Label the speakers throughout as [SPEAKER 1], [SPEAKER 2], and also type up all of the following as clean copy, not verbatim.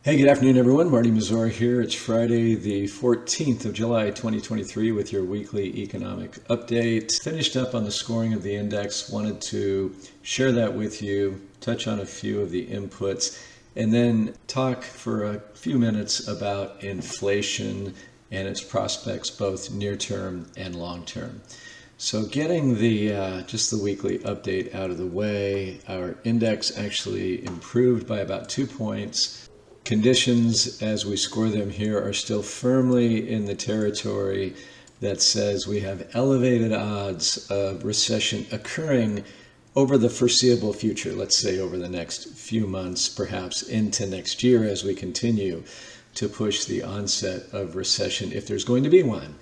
[SPEAKER 1] Hey, good afternoon, everyone. Marty Mazur here. It's Friday, the 14th of July, 2023, with your weekly economic update. Finished up on the scoring of the index. Wanted to share that with you, touch on a few of the inputs, and then talk for a few minutes about inflation and its prospects, both near term and long term. So getting just the weekly update out of the way, our index actually improved by about 2 points. Conditions, as we score them here, are still firmly in the territory that says we have elevated odds of recession occurring over the foreseeable future, let's say over the next few months, perhaps into next year, as we continue to push the onset of recession, if there's going to be one,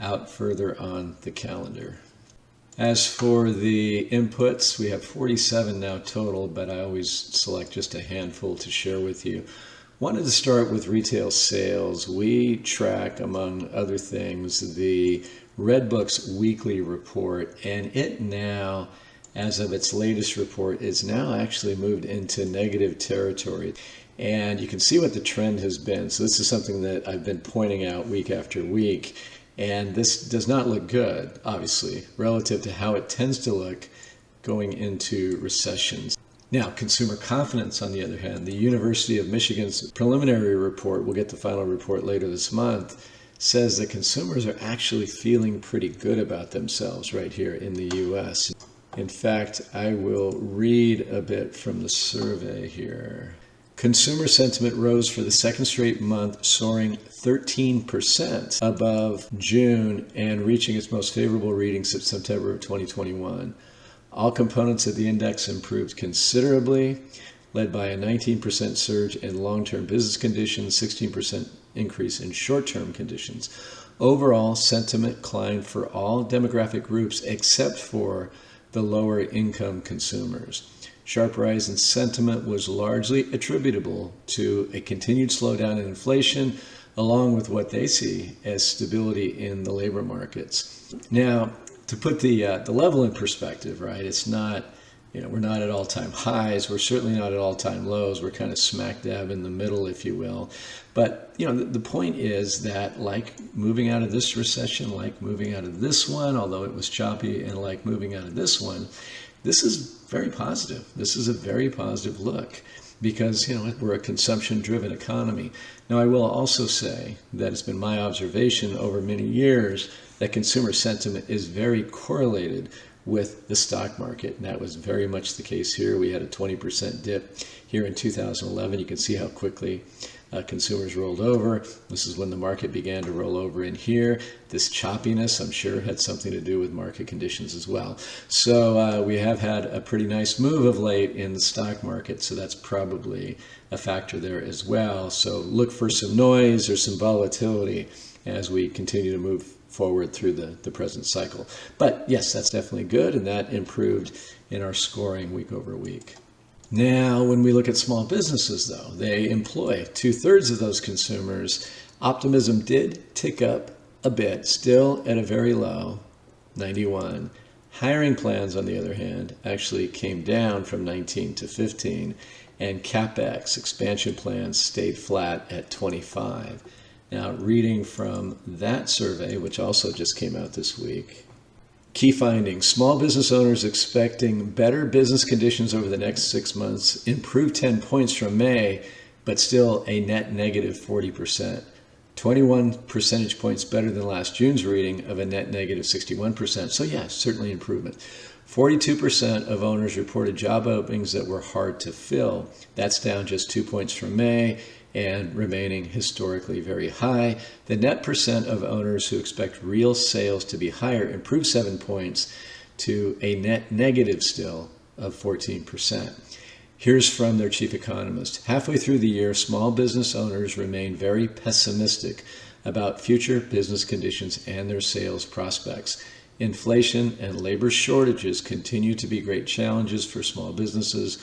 [SPEAKER 1] out further on the calendar. As for the inputs, we have 47 now total, but I always select just a handful to share with you. Wanted to start with retail sales. We track, among other things, the Redbook's weekly report, and it now, as of its latest report, is now actually moved into negative territory. And you can see what the trend has been. So this is something that I've been pointing out week after week. And this does not look good, obviously, relative to how it tends to look going into recessions. Now, consumer confidence, on the other hand, the University of Michigan's preliminary report, we'll get the final report later this month, says that consumers are actually feeling pretty good about themselves right here in the U.S. In fact, I will read a bit from the survey here. Consumer sentiment rose for the second straight month, soaring 13% above June and reaching its most favorable reading since September of 2021. All components of the index improved considerably, led by a 19% surge in long-term business conditions, 16% increase in short-term conditions. Overall, sentiment climbed for all demographic groups except for the lower income consumers. Sharp rise in sentiment was largely attributable to a continued slowdown in inflation, along with what they see as stability in the labor markets. Now, to put the level in perspective, right? It's not, we're not at all-time highs. We're certainly not at all-time lows. We're kind of smack dab in the middle, if you will. But, the point is that, like moving out of this recession, like moving out of this one, although it was choppy, and like moving out of this one, this is very positive. This is a very positive look because, we're a consumption-driven economy. Now, I will also say that it's been my observation over many years that consumer sentiment is very correlated with the stock market. And that was very much the case here. We had a 20% dip here in 2011. You can see how quickly consumers rolled over. This is when the market began to roll over in here. This choppiness, I'm sure, had something to do with market conditions as well. So we have had a pretty nice move of late in the stock market. So that's probably a factor there as well. So look for some noise or some volatility as we continue to move forward through the present cycle. But yes, that's definitely good, and that improved in our scoring week over week. Now, when we look at small businesses, though, they employ 2/3 of those consumers. Optimism did tick up a bit, still at a very low 91. Hiring plans, on the other hand, actually came down from 19 to 15, and CapEx, expansion plans, stayed flat at 25. Now, reading from that survey, which also just came out this week, key findings: small business owners expecting better business conditions over the next 6 months, improved 10 points from May, but still a net negative 40%. 21 percentage points better than last June's reading of a net negative 61%. So yeah, certainly improvement. 42% of owners reported job openings that were hard to fill. That's down just 2 points from May and remaining historically very high. The net percent of owners who expect real sales to be higher improved 7 points to a net negative still of 14%. Here's from their chief economist. Halfway through the year, small business owners remain very pessimistic about future business conditions and their sales prospects. Inflation and labor shortages continue to be great challenges for small businesses.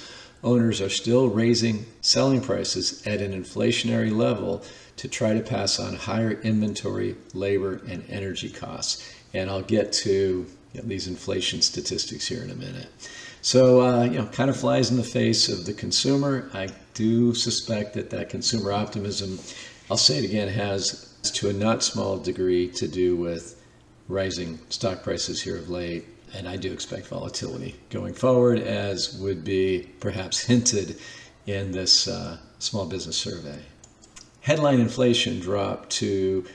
[SPEAKER 1] Owners are still raising selling prices at an inflationary level to try to pass on higher inventory, labor, and energy costs. And I'll get to these inflation statistics here in a minute. So, kind of flies in the face of the consumer. I do suspect that that consumer optimism, I'll say it again, has to a not small degree to do with rising stock prices here of late. And I do expect volatility going forward, as would be perhaps hinted in this small business survey. Headline inflation dropped to,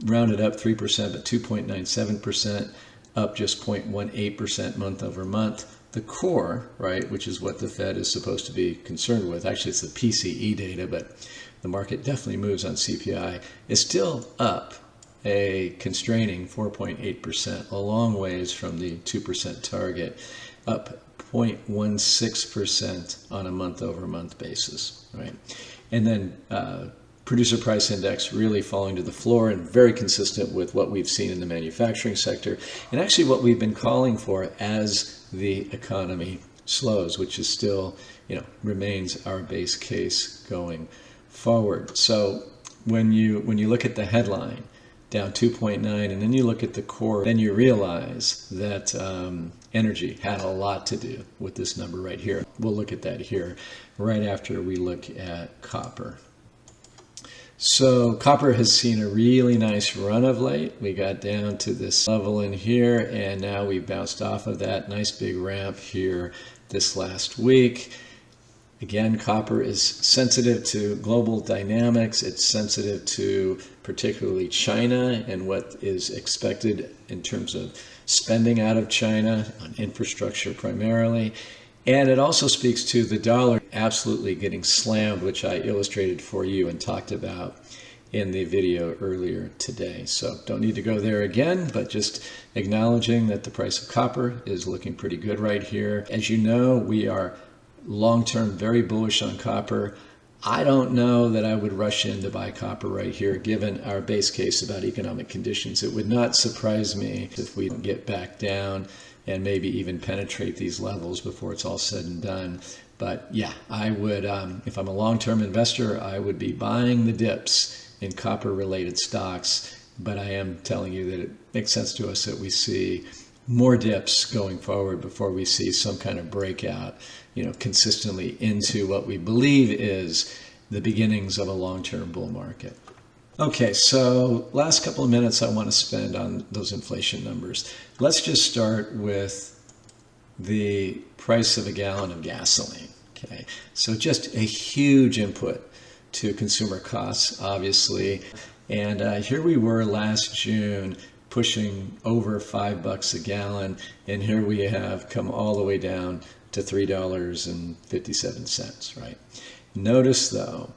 [SPEAKER 1] rounded up 3%, but 2.97%, up just 0.18% month over month. The core, right, which is what the Fed is supposed to be concerned with, actually it's the PCE data, but the market definitely moves on CPI, is still up a constraining 4.8%, a long ways from the 2% target, up 0.16% on a month over month basis, right? And then producer price index really falling to the floor, and very consistent with what we've seen in the manufacturing sector, and actually what we've been calling for as the economy slows, which is still, remains our base case going forward. So when you look at the headline, down 2.9, and then you look at the core, then you realize that energy had a lot to do with this number right here. We'll look at that here right after we look at copper. So copper has seen a really nice run of late. We got down to this level in here, and now we bounced off of that nice big ramp here this last week. Again, copper is sensitive to global dynamics. It's sensitive to particularly China and what is expected in terms of spending out of China on infrastructure primarily. And it also speaks to the dollar absolutely getting slammed, which I illustrated for you and talked about in the video earlier today. So don't need to go there again, but just acknowledging that the price of copper is looking pretty good right here. As you know, we are long-term very bullish on copper. I don't know that I would rush in to buy copper right here, given our base case about economic conditions. It would not surprise me if we get back down and maybe even penetrate these levels before it's all said and done. But yeah, I would, if I'm a long-term investor, I would be buying the dips in copper-related stocks. But I am telling you that it makes sense to us that we see more dips going forward before we see some kind of breakout, consistently into what we believe is the beginnings of a long-term bull market. Okay, so last couple of minutes I want to spend on those inflation numbers. Let's just start with the price of a gallon of gasoline. Okay, so just a huge input to consumer costs, obviously. And here we were last June pushing over $5 a gallon, and here we have come all the way down to $3.57, right? Notice though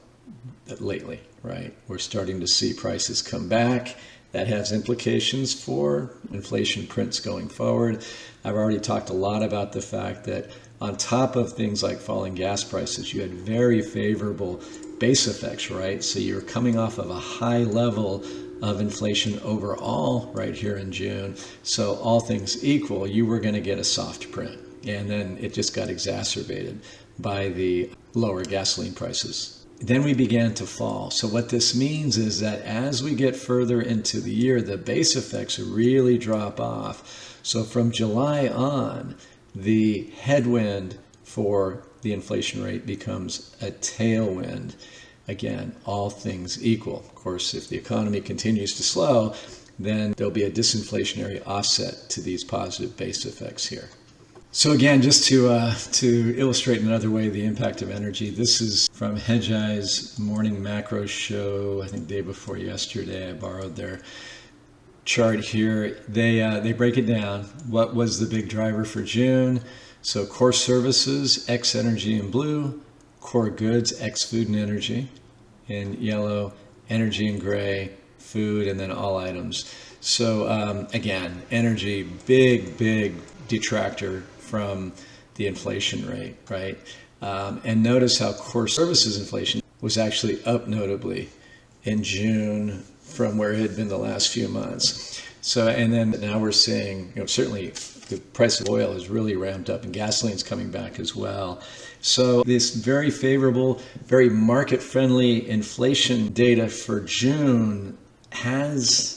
[SPEAKER 1] that lately, right, we're starting to see prices come back. That has implications for inflation prints going forward. I've already talked a lot about the fact that on top of things like falling gas prices, you had very favorable base effects, right? So you're coming off of a high level of inflation overall right here in June. So all things equal, you were going to get a soft print. And then it just got exacerbated by the lower gasoline prices. Then we began to fall. So what this means is that as we get further into the year, the base effects really drop off. So from July on, the headwind for the inflation rate becomes a tailwind. Again, all things equal. Of course, if the economy continues to slow, then there'll be a disinflationary offset to these positive base effects here. So again, just to illustrate another way the impact of energy, this is from Hedgeye's morning macro show, I think day before yesterday. I borrowed their chart here. They break it down. What was the big driver for June? So core services, X energy in blue, core goods, X food and energy in yellow, energy in gray, food, and then all items. So again, energy, big detractor from the inflation rate, right? And notice how core services inflation was actually up notably in June from where it had been the last few months. So, and then now we're seeing, certainly the price of oil has really ramped up and gasoline's coming back as well. So this very favorable, very market-friendly inflation data for June has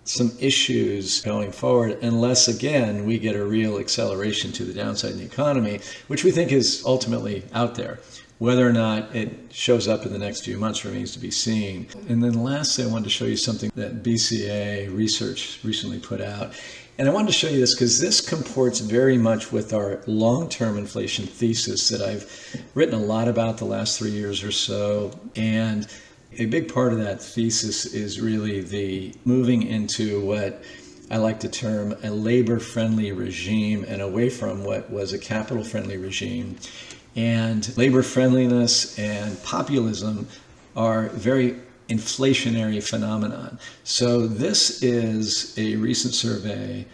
[SPEAKER 1] some issues going forward unless, again, we get a real acceleration to the downside in the economy, which we think is ultimately out there. Whether or not it shows up in the next few months remains to be seen. And then lastly, I wanted to show you something that BCA research recently put out. And I wanted to show you this because this comports very much with our long-term inflation thesis that I've written a lot about the last 3 years or so. And a big part of that thesis is really the moving into what I like to term a labor-friendly regime and away from what was a capital-friendly regime. And labor friendliness and populism are very inflationary phenomenon. So this is a recent survey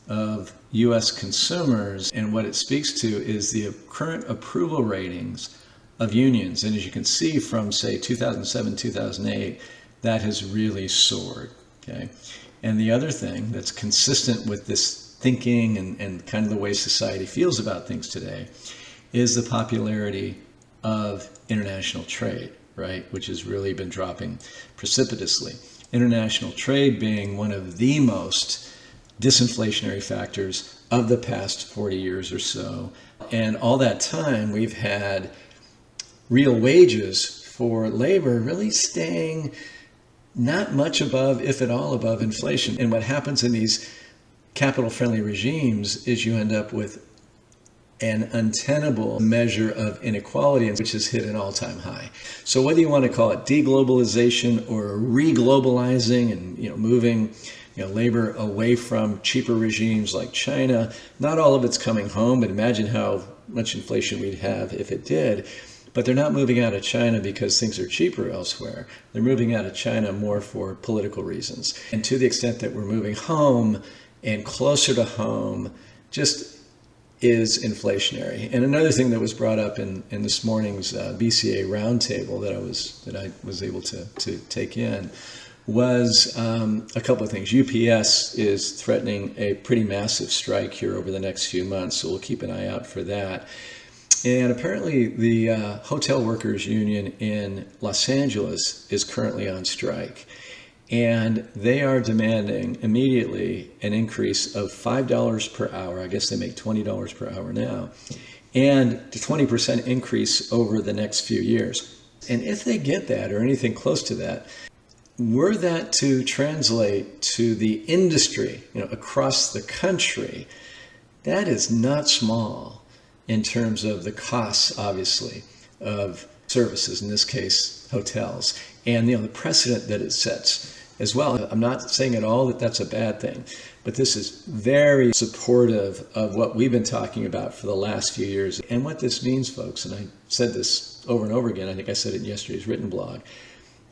[SPEAKER 1] of U.S. consumers, and what it speaks to is the current approval ratings of unions. And as you can see from, say, 2007, 2008, that has really soared. Okay. And the other thing that's consistent with this thinking and kind of the way society feels about things today is the popularity of international trade, right? Which has really been dropping precipitously. International trade being one of the most disinflationary factors of the past 40 years or so. And all that time we've had real wages for labor really staying not much above, if at all above, inflation. And what happens in these capital-friendly regimes is you end up with an untenable measure of inequality, which has hit an all-time high. So whether you want to call it deglobalization or re-globalizing and moving labor away from cheaper regimes like China, not all of it's coming home, but imagine how much inflation we'd have if it did. But they're not moving out of China because things are cheaper elsewhere. They're moving out of China more for political reasons. And to the extent that we're moving home and closer to home, just is inflationary. And another thing that was brought up in this morning's BCA roundtable that I was able to take in was a couple of things. UPS is threatening a pretty massive strike here over the next few months, so we'll keep an eye out for that. And apparently the hotel workers union in Los Angeles is currently on strike. And they are demanding immediately an increase of $5 per hour. I guess they make $20 per hour now. And a 20% increase over the next few years. And if they get that or anything close to that, were that to translate to the industry, across the country, that is not small in terms of the costs, obviously, of services, in this case, hotels, and the precedent that it sets as well. I'm not saying at all that that's a bad thing, but this is very supportive of what we've been talking about for the last few years. And what this means, folks, and I said this over and over again, I think I said it in yesterday's written blog,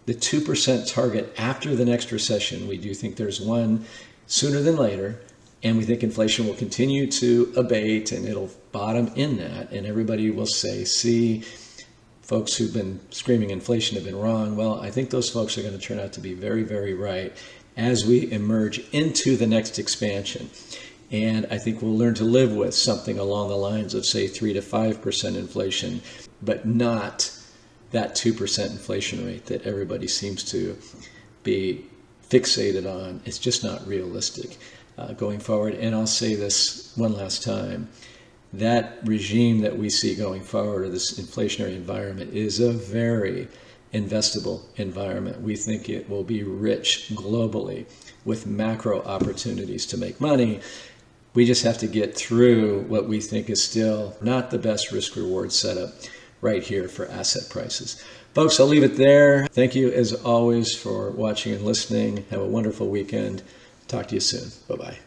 [SPEAKER 1] the 2% target after the next recession, we do think there's one sooner than later, and we think inflation will continue to abate and it'll bottom in that, and everybody will say, see, folks who've been screaming inflation have been wrong. Well, I think those folks are going to turn out to be very, very right as we emerge into the next expansion. And I think we'll learn to live with something along the lines of, say, 3 to 5% inflation, but not that 2% inflation rate that everybody seems to be fixated on. It's just not realistic going forward. And I'll say this one last time. That regime that we see going forward, or this inflationary environment, is a very investable environment. We think it will be rich globally with macro opportunities to make money. We just have to get through what we think is still not the best risk-reward setup right here for asset prices. Folks, I'll leave it there. Thank you, as always, for watching and listening. Have a wonderful weekend. Talk to you soon. Bye-bye.